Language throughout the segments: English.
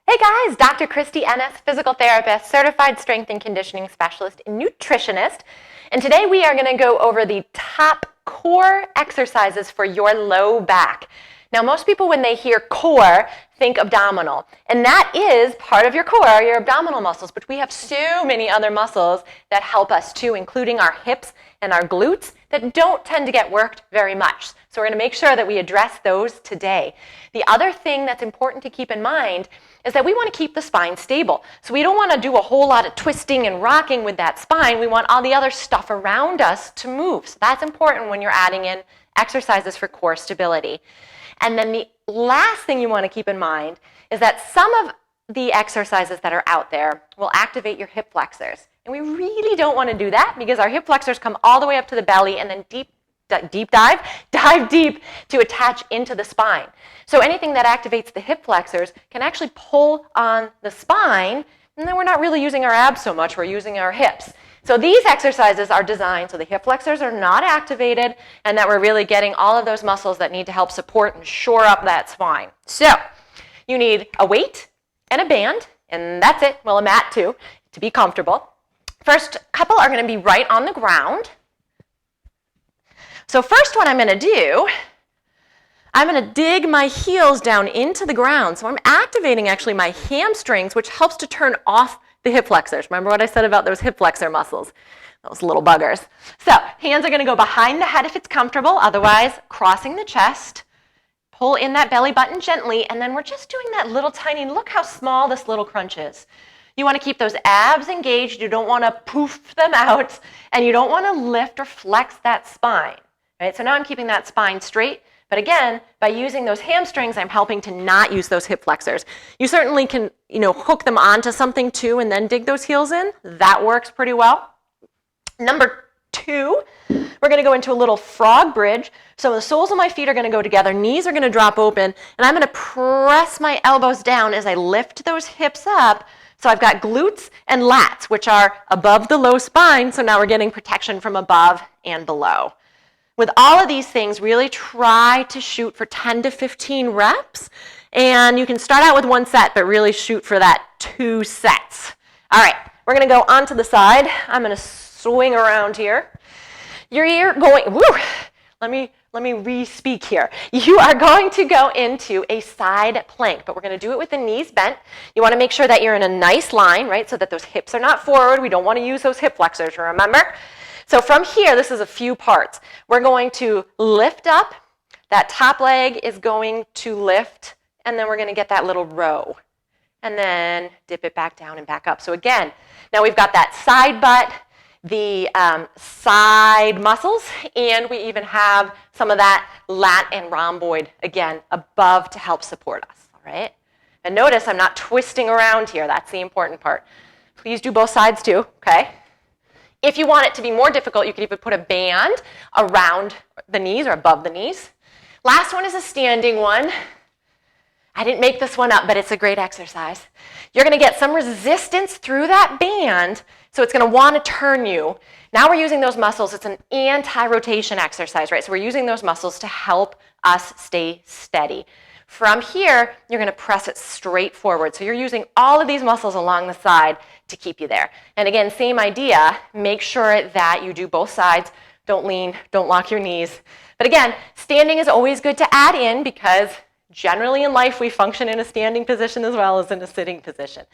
Hey guys, Dr. Kristie Ennis, physical therapist, certified strength and conditioning specialist, and nutritionist. And today we are going to go over the top core exercises for your low back. Now, most people, when they hear core, think abdominal. And that is part of your core, your abdominal muscles. But we have so many other muscles that help us too, including our hips and our glutes that don't tend to get worked very much. So we're going to make sure that we address those today. The other thing that's important to keep in mind is that we want to keep the spine stable. So we don't want to do a whole lot of twisting and rocking with that spine. We want all the other stuff around us to move. So that's important when you're adding in exercises for core stability. And then the last thing you want to keep in mind is that some of the exercises that are out there will activate your hip flexors. And we really don't want to do that because our hip flexors come all the way up to the belly and then dive deep to attach into the spine. So anything that activates the hip flexors can actually pull on the spine, and then we're not really using our abs so much, we're using our hips. So these exercises are designed so the hip flexors are not activated and that we're really getting all of those muscles that need to help support and shore up that spine. So you need a weight and a band, and that's it. Well, a mat too, to be comfortable. First couple are going to be right on the ground. So first what I'm going to do, I'm going to dig my heels down into the ground. So I'm activating actually my hamstrings, which helps to turn off the hip flexors. Remember what I said about those hip flexor muscles? Those little buggers. So hands are going to go behind the head if it's comfortable. Otherwise, crossing the chest. Pull in that belly button gently. And then we're just doing that little tiny, look how small this little crunch is. You want to keep those abs engaged. You don't want to poof them out. And you don't want to lift or flex that spine. Right? So now I'm keeping that spine straight. But again, by using those hamstrings, I'm helping to not use those hip flexors. You certainly can, hook them onto something too and then dig those heels in. That works pretty well. Number 2, we're going to go into a little frog bridge. So the soles of my feet are going to go together, knees are going to drop open, and I'm going to press my elbows down as I lift those hips up. So I've got glutes and lats, which are above the low spine. So now we're getting protection from above and below. With all of these things, really try to shoot for 10 to 15 reps. And you can start out with 1 set, but really shoot for that 2 sets. All right, we're going to go onto the side. I'm going to swing around here. You're going, let me re-speak here. You are going to go into a side plank, but we're going to do it with the knees bent. You want to make sure that you're in a nice line, right, so that those hips are not forward. We don't want to use those hip flexors, remember? So from here, this is a few parts. We're going to lift up. That top leg is going to lift, and then we're going to get that little row. And then dip it back down and back up. So again, now we've got that side butt, the side muscles, and we even have some of that lat and rhomboid, again, above to help support us, all right? And notice I'm not twisting around here. That's the important part. Please do both sides too, okay? If you want it to be more difficult, you can even put a band around the knees or above the knees. Last one is a standing one. I didn't make this one up, but it's a great exercise. You're going to get some resistance through that band, so it's going to want to turn you. Now we're using those muscles. It's an anti-rotation exercise, right? So we're using those muscles to help us stay steady. From here, you're going to press it straight forward. So you're using all of these muscles along the side to keep you there. And again, same idea. Make sure that you do both sides. Don't lean, don't lock your knees. But again, standing is always good to add in because generally in life we function in a standing position as well as in a sitting position.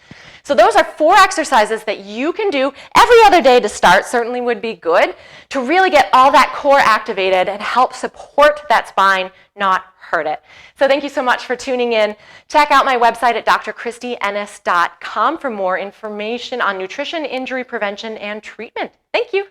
So those are 4 exercises that you can do every other day to start, certainly would be good, to really get all that core activated and help support that spine, not hurt it. So thank you so much for tuning in. Check out my website at drkristieennis.com for more information on nutrition, injury prevention, and treatment. Thank you.